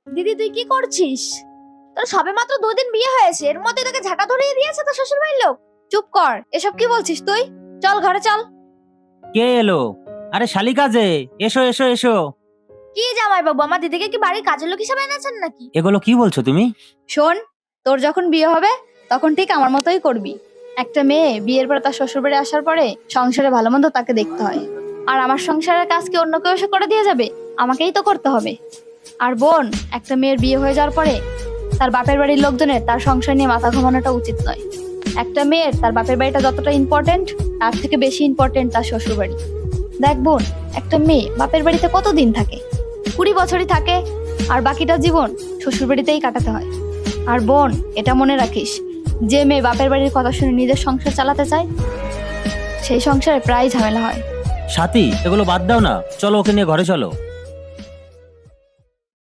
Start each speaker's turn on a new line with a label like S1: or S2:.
S1: দিদি তুই কি করছিস? তোর সবে মাত্র 2 দিন বিয়ে হয়েছে, এর মধ্যে তোকে ঝাঁটা ধরিয়ে দিয়েছে তোর শ্বশুর বাড়ির লোক। চুপ কর, এসব কি বলছিস তুই? চল ঘরে চল।
S2: কে এলো? আরে শালিকা যে, এসো এসো এসো।
S1: কি জামাই বাবু, আমার দিদিকে কি বাড়ির কাজের লোক হিসেবে এনেছেন নাকি?
S2: এগুলো কি বলছো তুমি?
S1: শোন, তোর যখন বিয়ে হবে তখন ঠিক আমার মতোই করবি। একটা মেয়ে বিয়ের পরে তার শ্বশুর বাড়ি আসার পরে সংসারে ভালো মন্দ তাকে দেখতে হয়। আর আমার সংসারের কাজ কি অন্য কেউ এসে করে দিয়ে যাবে? আমাকেই তো করতে হবে। আর বোন, একটা মেয়ের বিয়ে হয়ে যাওয়ার পরে তার বাপের বাড়ির লোকজনের তার সংসার নিয়ে মাথা ঘামানোটা উচিত নয়। একটা মেয়ের তার বাপের বাড়িটা যতটা ইম্পর্টেন্ট, তার থেকে বেশি ইম্পর্টেন্ট তার শ্বশুর বাড়ি। দেখ বোন, একটা মেয়ে বাপের বাড়িতে কতদিন থাকে? 20 বছরই থাকে, আর বাকিটা জীবন শ্বশুর বাড়িতেই কাটাতে হয়। আর বোন, এটা মনে রাখিস, যে মেয়ে বাপের বাড়ির কথা শুনে নিজের সংসার চালাতে চায় সেই সংসারে প্রায় ঝামেলা হয়।
S2: সাথী, এগুলো বাদ দাও না, চলো ওকে নিয়ে ঘরে চলো।